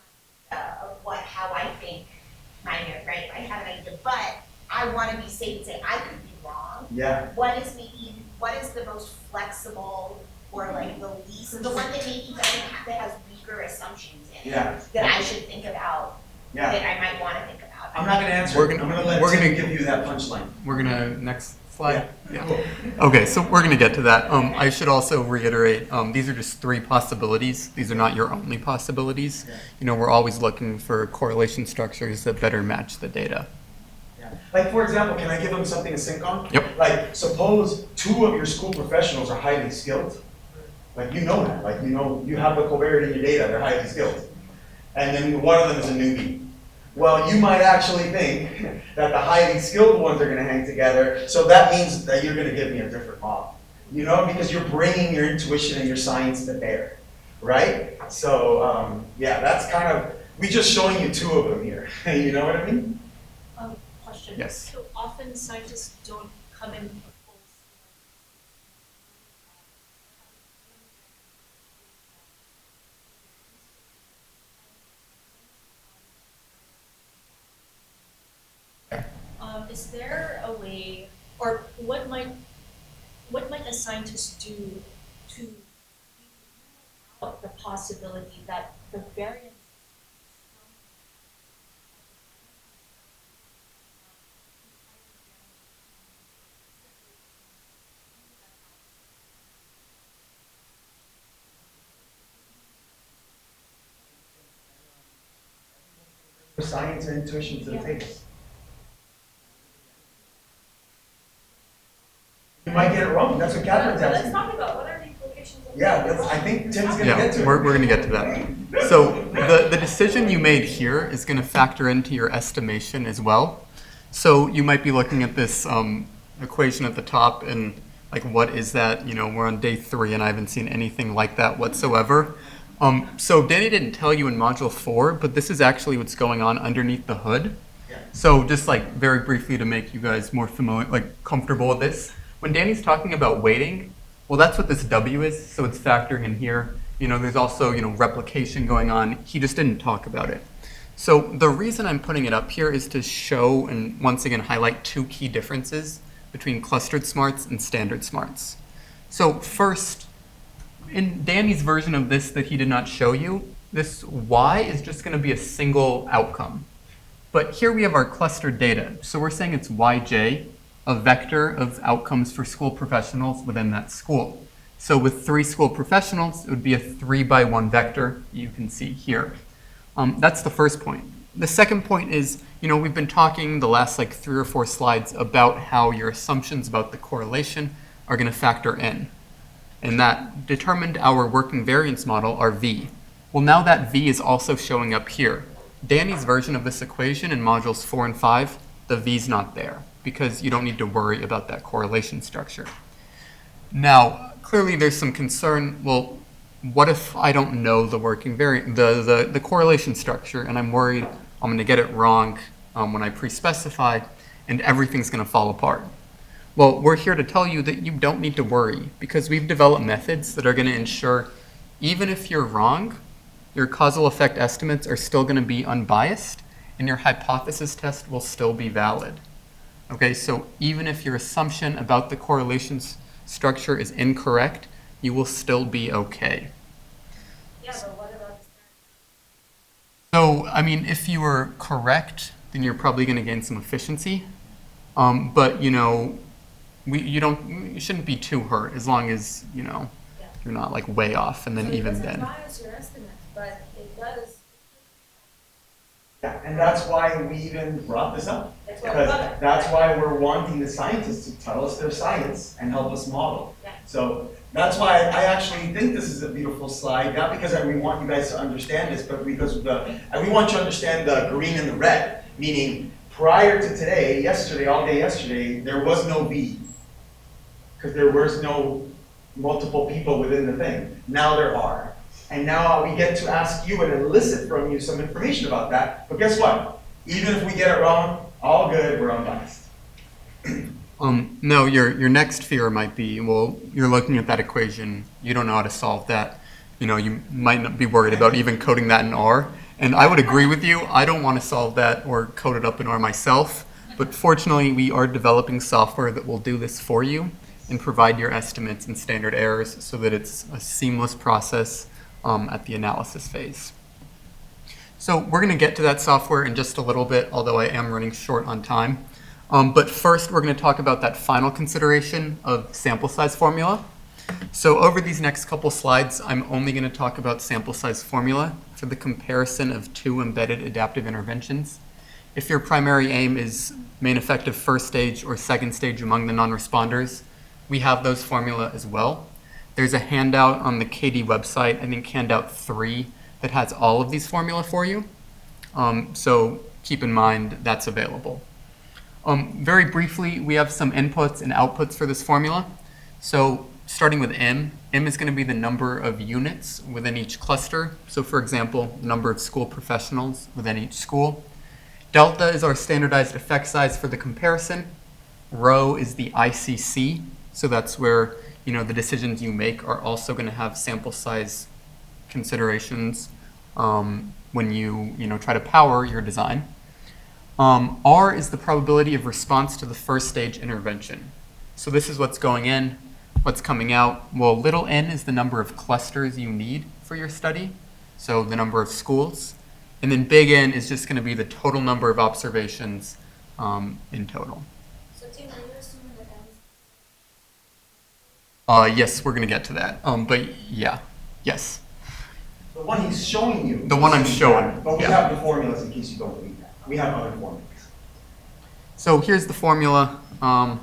idea of how I think minor, right? I have an idea, but I want to be safe and say I could be wrong. Yeah. What is the most flexible or like the least, the one that maybe doesn't have, that has weaker assumptions in it Yeah. that I should think about, Yeah. that I might want to think about? I'm not gonna answer. We're it. gonna- I'm gonna let we're Tim gonna- give you that punchline. We're gonna, next slide. Yeah. Cool. Okay, so we're gonna get to that. I should also reiterate, these are just 3 possibilities. These are not your only possibilities. Yeah. We're always looking for correlation structures that better match the data. Yeah. Like, for example, can I give them something to sync on? Yep. Like, suppose 2 of your school professionals are highly skilled. Like, that. Like, you have the covariate in your data, they're highly skilled. And then one of them is a newbie. Well, you might actually think that the highly skilled ones are going to hang together, so that means that you're going to give me a different model. Because you're bringing your intuition and your science to bear, right? So, that's kind of, we're just showing you 2 of them here. You know what I mean? Question. Yes. So often scientists don't come in full Is there a way, or what might a scientist do to rule out the possibility that the variance Science and intuition to the Yeah. table. You might get it wrong, that's what Catherine's Let's asking. talk about what are the implications of. Yeah, I think Tim's gonna Yeah, get to it. we're gonna get to that. So the decision you made here is gonna factor into your estimation as well. So you might be looking at this equation at the top and like, what is that? You know, we're on day 3 and I haven't seen anything like that whatsoever. So Danny didn't tell you in module 4, but this is actually what's going on underneath the hood. Yeah. So just like very briefly to make you guys more familiar, like comfortable with this, when Danny's talking about weighting, well, that's what this W is, so it's factoring in here. You know, there's also, you know, replication going on. He just didn't talk about it. So the reason I'm putting it up here is to show and once again highlight 2 key differences between clustered smarts and standard smarts. So first, in Danny's version of this that he did not show you, this Y is just going to be a single outcome. But here we have our clustered data. So we're saying it's Yj, a vector of outcomes for school professionals within that school. So with 3 school professionals, it would be a 3x1 vector you can see here. That's the first point. The second point is, you know, we've been talking the last like 3 or 4 slides about how your assumptions about the correlation are going to factor in. And that determined our working variance model, our V. Well, now that V is also showing up here. Danny's version of this equation in modules 4 and 5, the V's not there because you don't need to worry about that correlation structure. Now, clearly there's some concern, well, what if I don't know the working variance, the correlation structure, and I'm worried I'm going to get it wrong when I pre-specify, and everything's going to fall apart. Well, we're here to tell you that you don't need to worry because we've developed methods that are going to ensure even if you're wrong, your causal effect estimates are still going to be unbiased and your hypothesis test will still be valid. Okay, so even if your assumption about the correlations structure is incorrect, you will still be okay. Yeah, but what about? So, I mean, if you were correct, then you're probably going to gain some efficiency. But, you know, you shouldn't be too hurt as long as, you know, you're not like way off, and then even then. It doesn't bias your estimate, but it does. Yeah, and that's why we even brought this up. That's why we Because love it. that's why we're wanting the scientists to tell us their science and help us model. Yeah. So that's why I actually think this is a beautiful slide, not because we want you guys to understand this, but because of we want you to understand the green and the red, meaning prior to today, yesterday, all day yesterday, there was no V. Because there was no multiple people within the thing. Now there are. And now we get to ask you and elicit from you some information about that. But guess what? Even if we get it wrong, all good, we're unbiased. No, your next fear might be, well, you're looking at that equation, you don't know how to solve that. You know, you might not be worried about even coding that in R. And I would agree with you, I don't want to solve that or code it up in R myself. But fortunately, we are developing software that will do this for you and provide your estimates and standard errors so that it's a seamless process at the analysis phase. So we're going to get to that software in just a little bit, although I am running short on time. But first, we're going to talk about that final consideration of sample size formula. So over these next couple slides, I'm only going to talk about sample size formula for the comparison of 2 embedded adaptive interventions. If your primary aim is main effective first stage or second stage among the non-responders, we have those formula as well. There's a handout on the KD website, I think handout 3, that has all of these formula for you. So keep in mind that's available. Very briefly, we have some inputs and outputs for this formula. So starting with M is going to be the number of units within each cluster. So for example, number of school professionals within each school. Delta is our standardized effect size for the comparison. Rho is the ICC. So that's where, you know, the decisions you make are also going to have sample size considerations when you try to power your design. R is the probability of response to the first stage intervention. So this is what's going in, what's coming out. Well, little n is the number of clusters you need for your study, so the number of schools. And then big N is just going to be the total number of observations in total. So Tim, are you assuming that Yes, we're going to get to that. But yeah, yes. The one he's showing you. The one I'm showing, But we yeah. have the formulas in case you don't believe that. We have other formulas. So here's the formula. I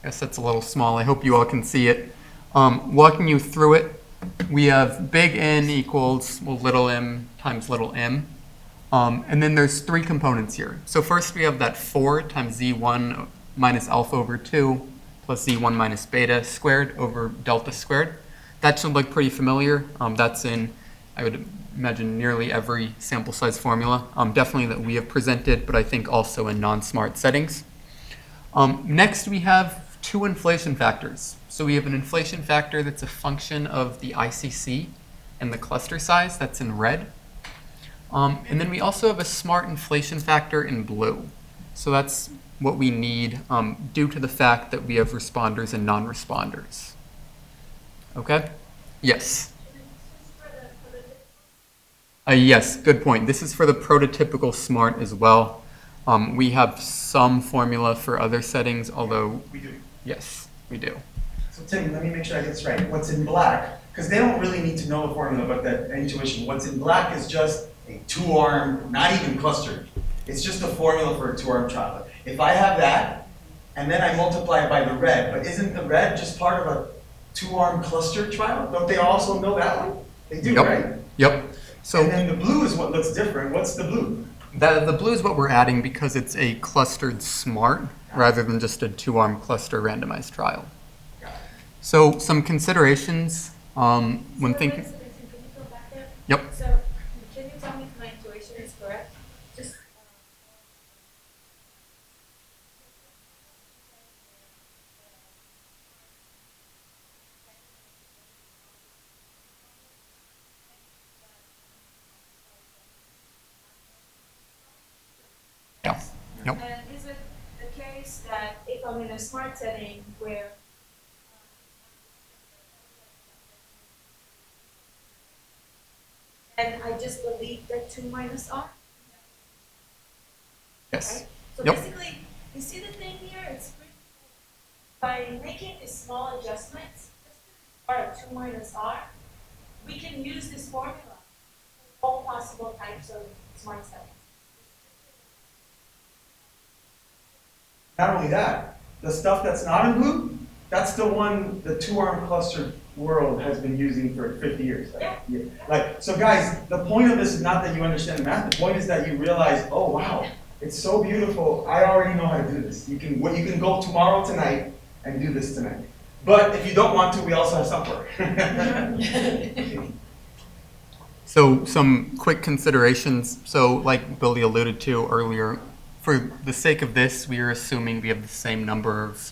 guess that's a little small. I hope you all can see it. Walking you through it, we have big N equals, well, little m times little m. And then there's three components here. So first we have that 4 times z1 minus alpha over 2 plus z1 minus beta squared over delta squared. That should look pretty familiar. That's in, I would imagine, nearly every sample size formula. Definitely that we have presented, but I think also in non-smart settings. Next we have two inflation factors. So we have an inflation factor that's a function of the ICC and the cluster size, that's in red. And then we also have a smart inflation factor in blue. So that's what we need due to the fact that we have responders and non-responders. Okay? Yes? Yes, good point. This is for the prototypical smart as well. We have some formula for other settings, although, We do. yes, we do. So Tim, let me make sure I get this right. What's in black, because they don't really need to know the formula about that intuition. What's in black is just a two-arm, not even clustered. It's just a formula for a two-arm trial. If I have that, and then I multiply it by the red, but isn't the red just part of a two-arm cluster trial? Don't they also know that one? They do, Yep. right? Yep. So And then the blue is what looks different. What's the blue? the blue is what we're adding because it's a clustered smart rather than just a two-arm cluster randomized trial. So some considerations when thinking. Can you go back there? Yep. So can you tell me if my intuition is correct? Just Yeah. Yep. And is it the case that if I'm in a smart setting where and I just delete the 2 minus r? Yes. Right? So Yep. basically, you see the thing here, it's pretty, by making these small adjustments, r 2 minus r, we can use this formula for all possible types of smart settings. Not only that, the stuff that's not in blue, that's the one the two-arm cluster world has been using for 50 years. So guys, the point of this is not that you understand the math. The point is that you realize, oh wow, it's so beautiful. I already know how to do this. You can go tomorrow tonight and do this tonight. But if you don't want to, we also have software. So some quick considerations. So like Billy alluded to earlier, for the sake of this, we are assuming we have the same number of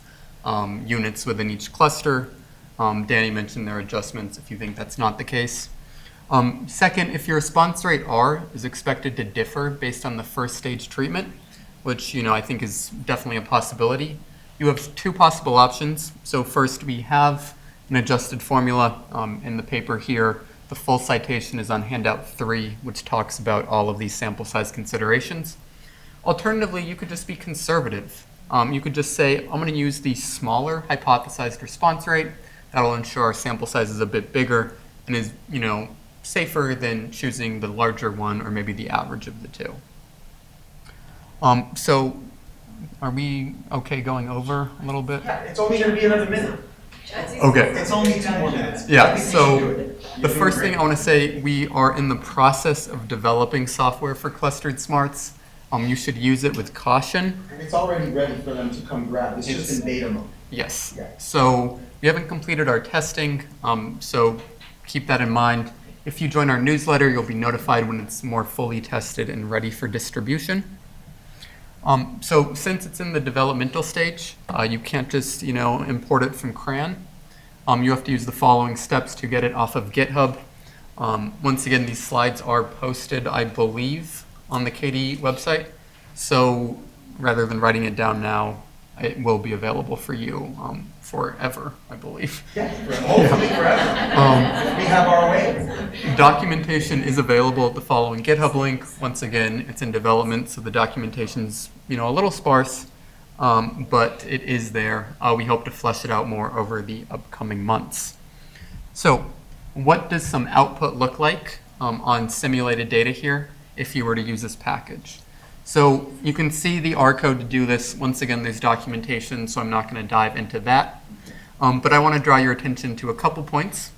units within each cluster. Danny mentioned there are adjustments if you think that's not the case. Second, if your response rate R is expected to differ based on the first stage treatment, which I think is definitely a possibility, you have two possible options. So first, we have an adjusted formula in the paper here. The full citation is on handout 3, which talks about all of these sample size considerations. Alternatively, you could just be conservative. You could just say, I'm going to use the smaller hypothesized response rate. That'll ensure our sample size is a bit bigger and is, safer than choosing the larger one or maybe the average of the two. So are we okay going over a little bit? Yeah, it's only going to be another minute. Okay. It's only 2 more minutes. Yeah, I think we so should do it. You're The doing first great. thing I want to say, we are in the process of developing software for clustered smarts. You should use it with caution. And it's already ready for them to come grab. It's just in beta mode. Yes. Yeah. So we haven't completed our testing, so keep that in mind. If you join our newsletter, you'll be notified when it's more fully tested and ready for distribution. So since it's in the developmental stage, you can't just import it from CRAN. You have to use the following steps to get it off of GitHub. Once again, these slides are posted, I believe, on the KDE website. So rather than writing it down now, it will be available for you forever, I believe. Yeah, hopefully forever. We have our way. Documentation is available at the following GitHub link. Once again, it's in development, so the documentation's a little sparse, but it is there. We hope to flesh it out more over the upcoming months. So, what does some output look like on simulated data here if you were to use this package? So you can see the R code to do this. Once again, there's documentation, so I'm not going to dive into that. But I want to draw your attention to a couple points.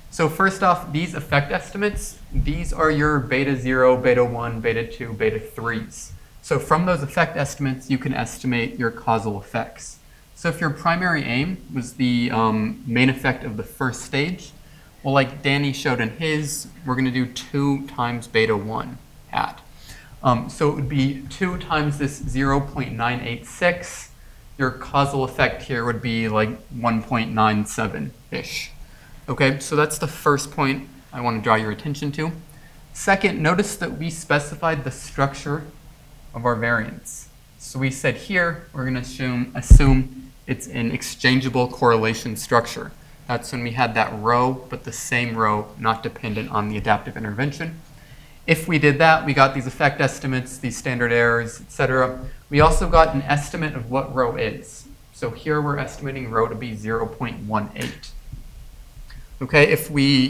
So first off, these effect estimates, these are your beta 0, beta 1, beta 2, beta 3s. So from those effect estimates, you can estimate your causal effects. So if your primary aim was the main effect of the first stage, well, like Danny showed in his, we're going to do 2 times beta 1 hat. So it would be 2 times this 0.986. Your causal effect here would be like 1.97-ish. Okay, so that's the first point I want to draw your attention to. Second, notice that we specified the structure of our variance. So we said here, we're going to assume it's an exchangeable correlation structure. That's when we had that row, but the same row, not dependent on the adaptive intervention. If we did that, we got these effect estimates, these standard errors, etc. We also got an estimate of what row is. So here we're estimating row to be 0.18. Okay, if we,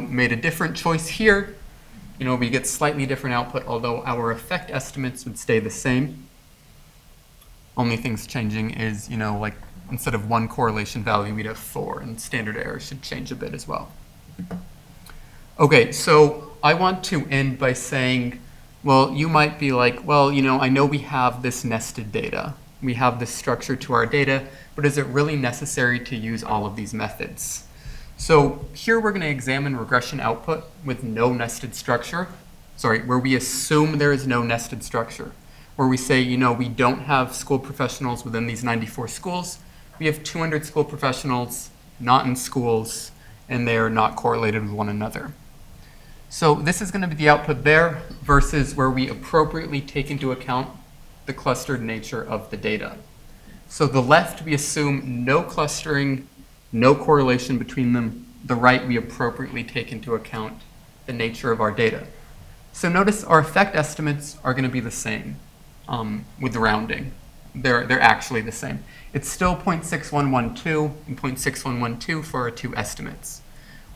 made a different choice here, we get slightly different output, although our effect estimates would stay the same. Only things changing is, like instead of 1 correlation value, we'd have 4, and standard error should change a bit as well. Okay, so I want to end by saying, well, you might be like, well, I know we have this nested data. We have this structure to our data, but is it really necessary to use all of these methods? So here we're going to examine regression output with no nested structure. Where we assume there is no nested structure. Where we say, we don't have school professionals within these 94 schools. We have 200 school professionals not in schools, and they are not correlated with one another. So this is going to be the output there versus where we appropriately take into account the clustered nature of the data. So the left, we assume no clustering, no correlation between them. The right, we appropriately take into account the nature of our data. So notice our effect estimates are going to be the same with the rounding. They're actually the same. It's still 0.6112 and 0.6112 for our 2 estimates.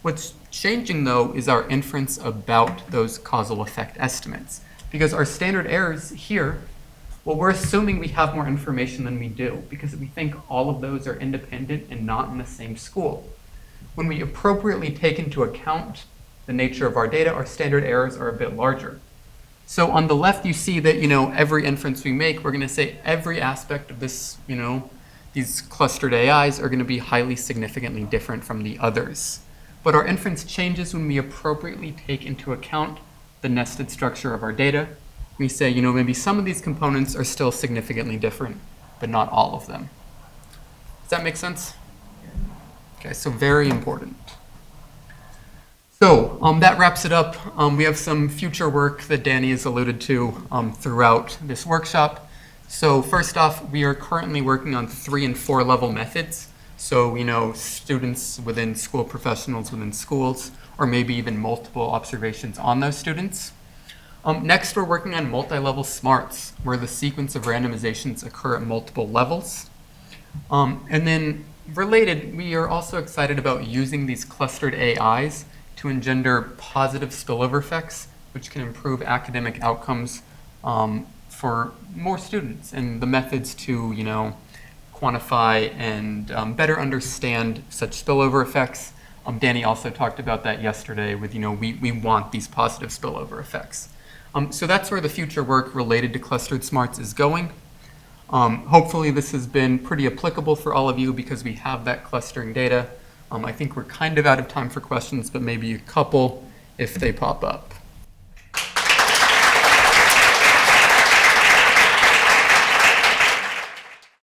What's changing, though, is our inference about those causal effect estimates. Because our standard errors here, well, we're assuming we have more information than we do because we think all of those are independent and not in the same school. When we appropriately take into account the nature of our data, our standard errors are a bit larger. So on the left, you see that, every inference we make, we're going to say every aspect of this, these clustered AIs are going to be highly significantly different from the others. But our inference changes when we appropriately take into account the nested structure of our data. We say, maybe some of these components are still significantly different, but not all of them. Does that make sense? Okay, so very important. So that wraps it up. We have some future work that Danny has alluded to throughout this workshop. So first off, we are currently working on 3 and 4 level methods. So, students within school, professionals within schools, or maybe even multiple observations on those students. Next, we're working on multi-level smarts, where the sequence of randomizations occur at multiple levels. And then related, we are also excited about using these clustered AIs to engender positive spillover effects, which can improve academic outcomes for more students, and the methods to, quantify and better understand such spillover effects. Danny also talked about that yesterday with, we want these positive spillover effects. So that's where the future work related to clustered smarts is going. Hopefully this has been pretty applicable for all of you because we have that clustering data. I think we're kind of out of time for questions, but maybe a couple if they pop up.